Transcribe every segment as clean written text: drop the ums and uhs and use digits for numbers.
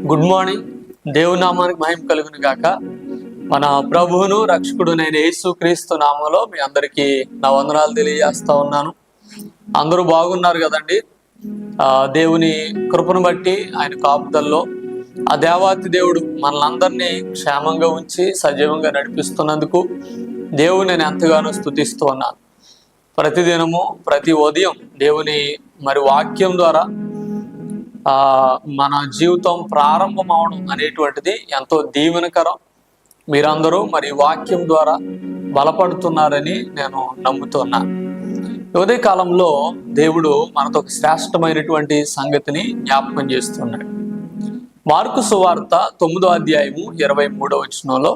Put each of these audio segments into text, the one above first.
Good morning. దేవుని నామానికి మహిమ కలుగును గాక. మన ప్రభువును రక్షకుడునైన యేసుక్రీస్తు నామంలో మీ అందరికీ నా వందనాలు తెలియజేస్తా ఉన్నాను. అందరూ బాగున్నారు కదండి. దేవుని కృపను బట్టి ఆయన కాపుదల్లో ఆ దేవాతి దేవుడు మనలందరినీ క్షేమంగా ఉంచి సజీవంగా నడిపిస్తున్నందుకు దేవుని నేను ఎంతగానో స్తుతిస్తూ ఉన్నాను. ప్రతిదినము ప్రతి ఉదయం దేవుని వాక్యం ద్వారా మన జీవితం ప్రారంభం అవడం అనేటువంటిది ఎంతో దీవెనకరం. మీరందరూ వాక్యం ద్వారా బలపడుతున్నారని నేను నమ్ముతున్నాను. ఉదయ కాలంలో దేవుడు మనతో ఒక శ్రేష్టమైనటువంటి సంగతిని జ్ఞాపకం చేస్తున్నాడు. మార్కు సువార్త 9వ అధ్యాయము 23వ వచనంలో,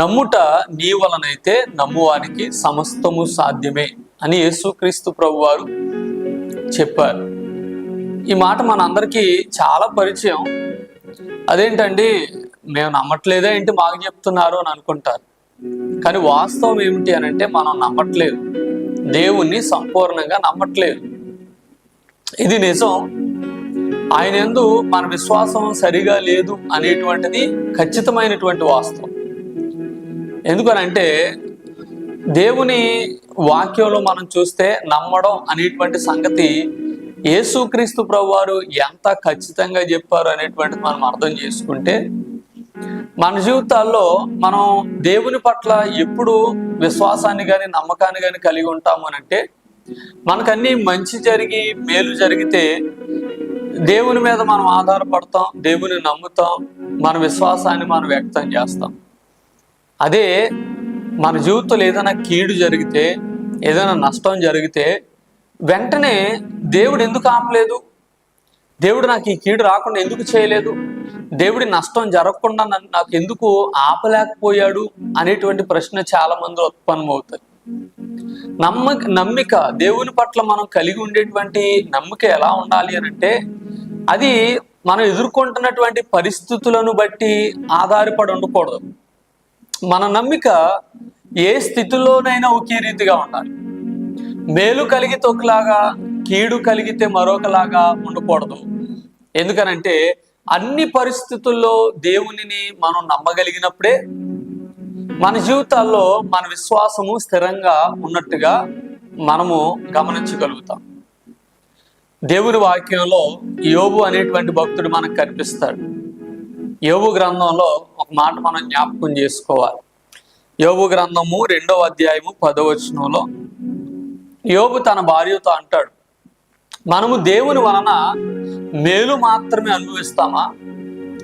నమ్ముట నీ వలనైతే నమ్మువానికి సమస్తము సాధ్యమే అని యేసుక్రీస్తు ప్రభువారు చెప్పారు. ఈ మాట మనందరికీ చాలా పరిచయం. అదేంటండి, మేము నమ్మట్లేదా ఏంటి మాకు చెప్తున్నారు అని అనుకుంటారు. కానీ వాస్తవం ఏమిటి అని అంటే, మనం నమ్మట్లేదు, దేవుణ్ణి సంపూర్ణంగా నమ్మట్లేదు. ఇది నిజం. ఆయన యందు మన విశ్వాసం సరిగా లేదు అనేటువంటిది ఖచ్చితమైనటువంటి వాస్తవం. ఎందుకనంటే దేవుని వాక్యంలో మనం చూస్తే నమ్మడం అనేటువంటి సంగతి యేసుక్రీస్తు ప్రభువారు ఎంత ఖచ్చితంగా చెప్పారు అనేటువంటిది మనం అర్థం చేసుకుంటే, మన జీవితాల్లో మనం దేవుని పట్ల ఎప్పుడు విశ్వాసాన్ని కానీ నమ్మకాన్ని కానీ కలిగి ఉంటాము అని అంటే, మనకన్నీ మంచి జరిగి మేలు జరిగితే దేవుని మీద మనం ఆధారపడతాం, దేవుని నమ్ముతాం, మన విశ్వాసాన్ని మనం వ్యక్తం చేస్తాం. అదే మన జీవితంలో ఏదైనా కీడు జరిగితే, ఏదైనా నష్టం జరిగితే వెంటనే దేవుడు ఎందుకు ఆపలేదు, దేవుడు నాకు ఈ కీడు రాకుండా ఎందుకు చేయలేదు, దేవుడి నష్టం జరగకుండా నాకు ఎందుకు ఆపలేకపోయాడు అనేటువంటి ప్రశ్న చాలా మంది ఉత్పన్నమవుతుంది. నమ్మిక దేవుని పట్ల మనం కలిగి ఉండేటువంటి నమ్మిక ఎలా ఉండాలి అని అంటే, అది మనం ఎదుర్కొంటున్నటువంటి పరిస్థితులను బట్టి ఆధారపడి ఉండకూడదు. మన నమ్మిక ఏ స్థితిలోనైనా ఒకే రీతిగా ఉండాలి. మేలు కలిగితే ఒకలాగా, కీడు కలిగితే మరొకలాగా ఉండకూడదు. ఎందుకనంటే అన్ని పరిస్థితుల్లో దేవునిని మనం నమ్మగలిగినప్పుడే మన జీవితాల్లో మన విశ్వాసము స్థిరంగా ఉన్నట్టుగా మనము గమనించగలుగుతాం. దేవుని వాక్యంలో యోబు అనేటువంటి భక్తుడు మనకు కనిపిస్తాడు. యోబు గ్రంథంలో ఒక మాట మనం జ్ఞాపకం చేసుకోవాలి. యోబు గ్రంథము 2వ అధ్యాయము 10వ వచనంలో యోబు తన భార్యతో అంటాడు, మనము దేవుని వలన మేలు మాత్రమే అనుభవిస్తామా,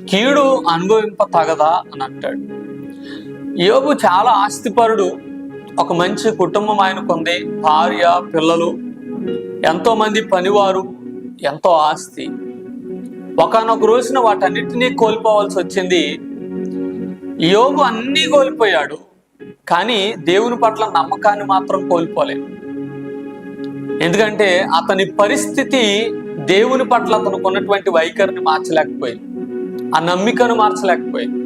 కీడు అనుభవింప తగదా అని అంటాడు. యోబు చాలా ఆస్తిపరుడు. ఒక మంచి కుటుంబం ఆయనకుంది, భార్య, పిల్లలు, ఎంతో మంది పనివారు, ఎంతో ఆస్తి. ఒకానొక రోజున వాటన్నిటినీ కోల్పోవాల్సి వచ్చింది. యోబు అన్నీ కోల్పోయాడు, కానీ దేవుని పట్ల నమ్మకాన్ని మాత్రం కోల్పోలేదు. ఎందుకంటే అతని పరిస్థితి దేవుని పట్ల అతనికి ఉన్నటువంటి వైఖరిని మార్చలేకపోయింది, ఆ నమ్మికను మార్చలేకపోయింది.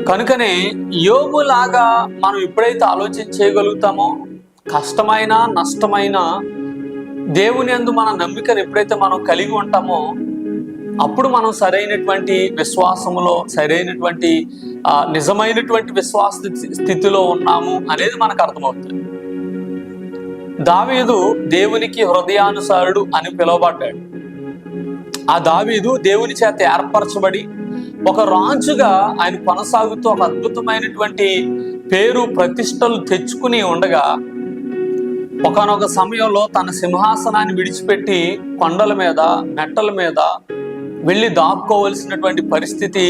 కనుకనే యోబు లాగా మనం ఎప్పుడైతే ఆలోచన చేయగలుగుతామో, కష్టమైన నష్టమైన దేవుని యందు మన నమ్మికను ఎప్పుడైతే మనం కలిగి ఉంటామో, అప్పుడు మనం సరైనటువంటి విశ్వాసములో, సరైనటువంటి నిజమైనటువంటి విశ్వాస స్థితిలో ఉన్నాము అనేది మనకు అర్థమవుతుంది. దావీదు దేవునికి హృదయానుసారుడు అని పిలువబడ్డాడు. ఆ దావీదు దేవుని చేత ఏర్పరచబడి ఒక రాజుగా ఆయన కొనసాగుతూ ఒక అద్భుతమైనటువంటి పేరు ప్రతిష్టలు తెచ్చుకుని ఉండగా, ఒకానొక సమయంలో తన సింహాసనాన్ని విడిచిపెట్టి కొండల మీద, మెట్టల మీద వెళ్ళి దాక్కోవలసినటువంటి పరిస్థితి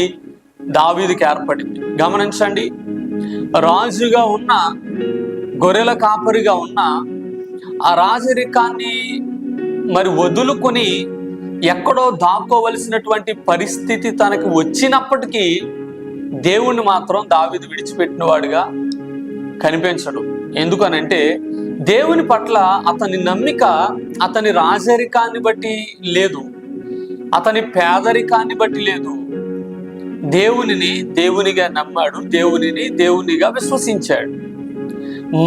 దావీదుకి ఏర్పడింది. గమనించండి, రాజుగా ఉన్న, గొర్రెల కాపరిగా ఉన్న ఆ రాజరికాన్ని వదులుకొని ఎక్కడో దాక్కోవలసినటువంటి పరిస్థితి తనకి వచ్చినప్పటికీ దేవుణ్ణి మాత్రం దావీదు విడిచిపెట్టిన వాడుగా కనిపించడు. ఎందుకనంటే దేవుని పట్ల అతని నమ్మిక అతని రాజరికాన్ని బట్టి లేదు, అతని పేదరికాన్ని బట్టి లేదు. దేవునిని దేవునిగా నమ్మాడు, దేవునిని దేవునిగా విశ్వసించాడు.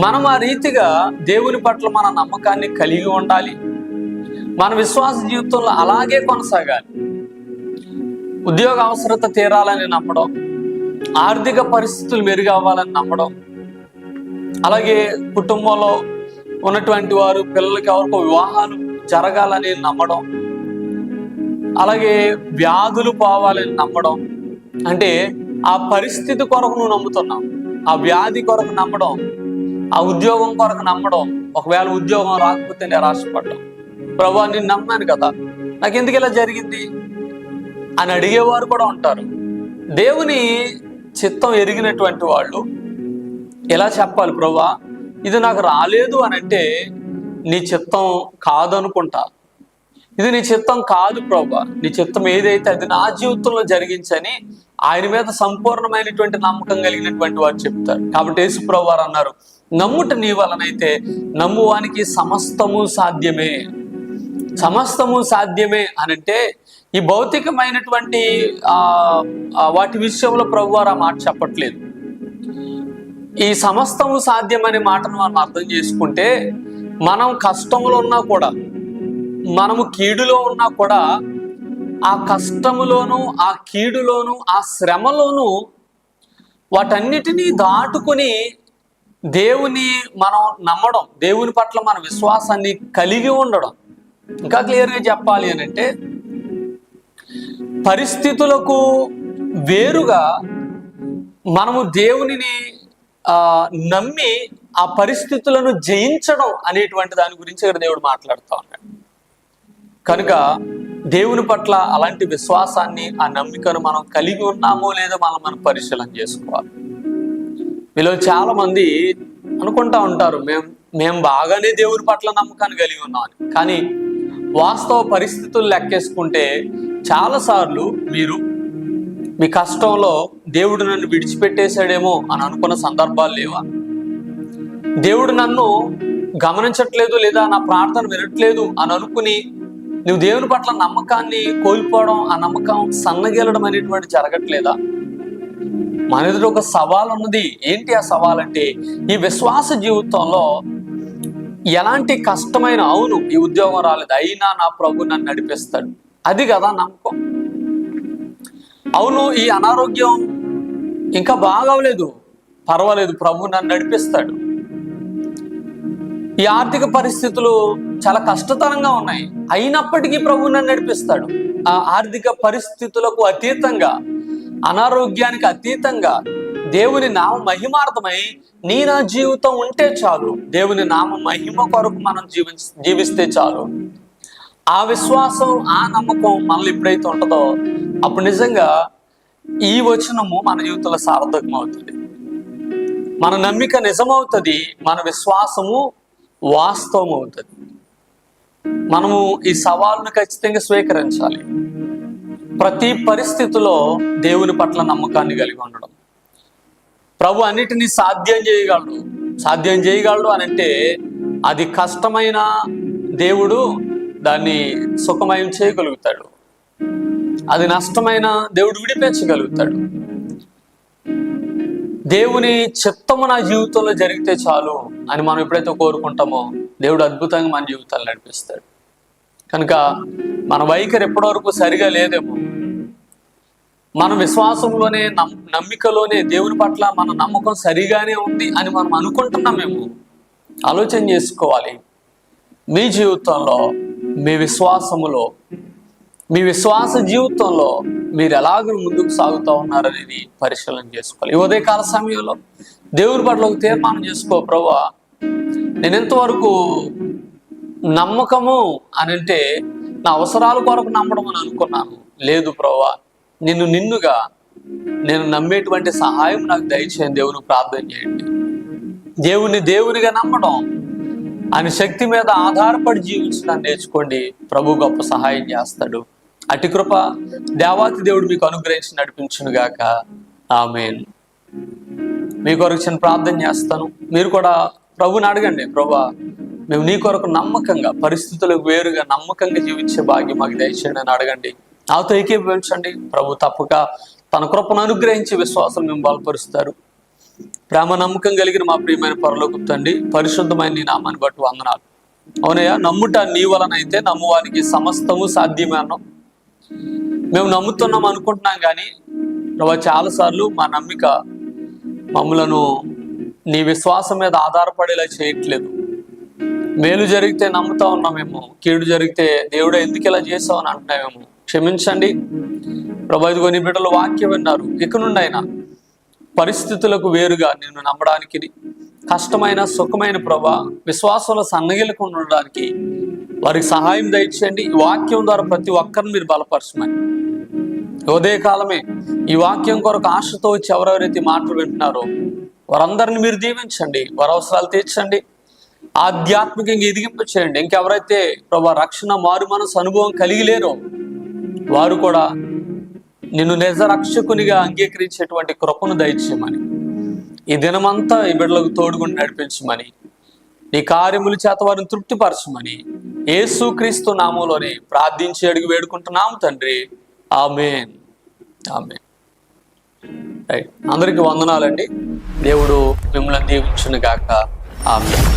మనం ఆ రీతిగా దేవుని పట్ల మన నమ్మకాన్ని కలిగి ఉండాలి. మన విశ్వాస జీవితంలో అలాగే కొనసాగాలి. ఉద్యోగ అవసరత తీరాలని నమ్మడం, ఆర్థిక పరిస్థితులు మెరుగవ్వాలని నమ్మడం, అలాగే కుటుంబంలో ఉన్నటువంటి వారు పిల్లలకి ఎవరికో వివాహాలు జరగాలని నమ్మడం, అలాగే వ్యాధులు పోవాలని నమ్మడం. అంటే ఆ పరిస్థితి కొరకు నువ్వు నమ్ముతున్నావు, ఆ వ్యాధి కొరకు నమ్మడం, ఆ ఉద్యోగం కొరకు నమ్మడం. ఒకవేళ ఉద్యోగం రాకపోతే నిరాశపడ్డం, ప్రభు నేను నమ్మాను కదా, నాకు ఎందుకు ఇలా జరిగింది అని అడిగేవారు కూడా ఉంటారు. దేవుని చిత్తం ఎరిగినటువంటి వాళ్ళు ఎలా చెప్పాలి, ప్రభు ఇది నాకు రాలేదు అని అంటే నీ చిత్తం కాదనుకుంటా, ఇది నీ చిత్తం కాదు ప్రభు, నీ చిత్తం ఏదైతే అది నా జీవితంలో జరిగించని ఆయన మీద సంపూర్ణమైనటువంటి నమ్మకం కలిగినటువంటి వారు చెప్తారు. కాబట్టి యేసు ప్రభు వారు అన్నారు, నమ్ముట నీ వలనైతే నమ్మువానికి సమస్తము సాధ్యమే. సమస్తము సాధ్యమే అనంటే ఈ భౌతికమైనటువంటి వాటి విషయంలో ప్రభు వారు ఆ మాట చెప్పట్లేదు. ఈ సమస్తము సాధ్యం అనే మాటను మనం అర్థం చేసుకుంటే, మనం కష్టంలో ఉన్నా కూడా, మనము కీడులో ఉన్నా కూడా, ఆ కష్టములోను ఆ కీడులోను ఆ శ్రమలోను వాటన్నిటినీ దాటుకుని దేవుని మనం నమ్మడం, దేవుని పట్ల మన విశ్వాసాన్ని కలిగి ఉండడం. ఇంకా క్లియర్గా చెప్పాలి అని అంటే, పరిస్థితులకు వేరుగా మనము దేవునిని నమ్మి ఆ పరిస్థితులను జయించడం అనేటువంటి దాని గురించి ఇక్కడ దేవుడు మాట్లాడుతూ ఉన్నాడు. కనుక దేవుని పట్ల అలాంటి విశ్వాసాన్ని, ఆ నమ్మికను మనం కలిగి ఉన్నామో లేదో మనం పరిశీలన చేసుకోవాలి. మీలో చాలా మంది అనుకుంటా ఉంటారు, మేము బాగానే దేవుని పట్ల నమ్మకాన్ని కలిగి ఉన్నామని. కానీ వాస్తవ పరిస్థితులు లెక్కేసుకుంటే చాలాసార్లు మీరు మీ కష్టంలో దేవుడు నన్ను విడిచిపెట్టేశాడేమో అని అనుకున్న సందర్భాలు లేవా? దేవుడు నన్ను గమనించట్లేదు లేదా నా ప్రార్థన వినట్లేదు అని అనుకుని నువ్వు దేవుని పట్ల నమ్మకాన్ని కోల్పోవడం, ఆ నమ్మకం సన్నగిలడం అనేటువంటి జరగట్లేదా? మన ఎదుట ఒక సవాల్ ఉన్నది. ఏంటి ఆ సవాల్ అంటే, ఈ విశ్వాస జీవితంలో ఎలాంటి కష్టమైన, అవును ఈ ఉద్యోగం రాలేదు అయినా నా ప్రభు నన్ను నడిపిస్తాడు, అది కదా నమ్మకం. అవును ఈ అనారోగ్యం ఇంకా బాగవలేదు, పర్వాలేదు ప్రభు నన్ను నడిపిస్తాడు. ఈ ఆర్థిక పరిస్థితులు చాలా కష్టతరంగా ఉన్నాయి, అయినప్పటికీ ప్రభు నన్ను నడిపిస్తాడు. ఆ ఆర్థిక పరిస్థితులకు అతీతంగా, అనారోగ్యానికి అతీతంగా దేవుని నామ మహిమార్థమై నా జీవితం ఉంటే చాలు, దేవుని నామ మహిమ కొరకు మనం జీవిస్తే చాలు. ఆ విశ్వాసం, ఆ నమ్మకం మనలో ఎప్పుడైతే ఉంటుందో అప్పుడు నిజంగా ఈ వచనము మన జీవితంలో సార్థకం అవుతుంది, మన నమ్మిక నిజమవుతుంది, మన విశ్వాసము వాస్తవం అవుతుంది. మనము ఈ సవాలును ఖచ్చితంగా స్వీకరించాలి. ప్రతి పరిస్థితిలో దేవుని పట్ల నమ్మకాన్ని కలిగి ఉండడం. ప్రభు అన్నిటినీ సాధ్యం చేయగలడు అని అంటే అది కష్టమైన దేవుడు దాన్ని సుఖమయం చేయగలుగుతాడు, అది నష్టమైన దేవుడు విడిపించగలుగుతాడు. దేవుని చిత్తము నా జీవితంలో జరిగితే చాలు అని మనం ఎప్పుడైతే కోరుకుంటామో దేవుడు అద్భుతంగా మన జీవితాలు నడిపిస్తాడు. కనుక మన వైఖరి ఎప్పటివరకు సరిగా లేదేమో, మన విశ్వాసంలోనే నమ్మికలోనే దేవుని పట్ల మన నమ్మకం సరిగానే ఉంది అని మనం అనుకుంటున్నామేమో. ఆలోచన చేసుకోవాలి. మీ జీవితంలో, మీ విశ్వాసములో, మీ విశ్వాస జీవితంలో మీరు ఎలాగ ముందుకు సాగుతూ ఉన్నారనేది పరిశీలన చేసుకోవాలి. ఈ ఉదయకాల సమయంలో దేవుని పట్ల ఒక తీర్మానం చేసుకో, ప్రభువా నేను ఎంతవరకు నమ్మకము అని అంటే నా అవసరాల కొరకు నమ్మడం అని అనుకున్నాను, లేదు ప్రభువా నిన్నుగా నేను నమ్మేటువంటి సహాయం నాకు దయచేయండి. దేవుని ప్రార్థన చేయండి. దేవునిగా నమ్మడం, ఆయన శక్తి మీద ఆధారపడి జీవించడం నేర్చుకోండి. ప్రభు గొప్ప సహాయం చేస్తాడు. అటు కృప దేవాతి దేవుడు మీకు అనుగ్రహించి నడిపించును గాక. ఆమేన్. మీ కొరకు చిన్న ప్రార్థన చేస్తాను. మీరు కూడా ప్రభుని అడగండి, ప్రభువా మేము నీ కొరకు నమ్మకంగా, పరిస్థితులకు వేరుగా నమ్మకంగా జీవించే భాగ్యం మాకు దయచేయండి అని అడగండి. నాతో ఏకీభవించండి. ప్రభు తప్పక తన కృపను అనుగ్రహించి విశ్వాసం మేము బలపరుస్తారు. ప్రేమ నమ్మకం కలిగిన మా ప్రియమైన పరలోకపు తండ్రి, పరిశుద్ధమైన నీ నామాన్ని బట్టి వందనాలు. అవునయ్యా, నమ్ముట నీ వలనైతే నమ్మువానికి సమస్తము సాధ్యమే అన్నాం. మేము నమ్ముతున్నాం అనుకుంటున్నాం, కానీ ప్రభా చాలాసార్లు మా నమ్మిక మమ్మలను నీ విశ్వాసం మీద ఆధారపడేలా చేయట్లేదు. మేలు జరిగితే నమ్ముతా ఉన్నామేమో, కీడు జరిగితే దేవుడు ఎందుకు ఇలా చేసావు అని అంటున్నామేమో. క్షమించండి ప్రభా. ఇదిగో నీ బిడ్డలు వాక్యం విన్నారు. ఇక నుండి అయినా పరిస్థితులకు వేరుగా నిన్ను నమ్మడానికి, కష్టమైన సుఖమైన ప్రభా విశ్వాసంలో సన్నగిలకుండా ఉండడానికి వారికి సహాయం దయచేయండి. ఈ వాక్యం ద్వారా ప్రతి ఒక్కరిని మీరు బలపరచమని, ఉదయకాలమే ఈ వాక్యం కొరకు ఆశతో వచ్చి ఎవరెవరైతే మాటలు వింటున్నారో వారందరిని మీరు దీవించండి, వారి అవసరాలు తీర్చండి, ఆధ్యాత్మికంగా ఎదిగింపు చేయండి. ఇంకెవరైతే ప్రభా రక్షణ మారు మనసు అనుభవం కలిగి లేరో వారు కూడా నిన్ను నిజ రక్షకునిగా అంగీకరించేటువంటి కృపను దయచేయమని, ఈ దినమంతా ఈ బిడ్డలకు తోడుగుండి నడిపించమని, నీ కార్యముల చేత వారిని తృప్తిపరచమని యేసుక్రీస్తు నామంలోనే ప్రార్థించి అడిగి వేడుకుంటున్నాము తండ్రి. ఆమేన్. ఆమేన్. రైట్, అందరికీ వందనాలండి. దేవుడు మిమ్మల్ని దీవించును గాక. ఆమేన్.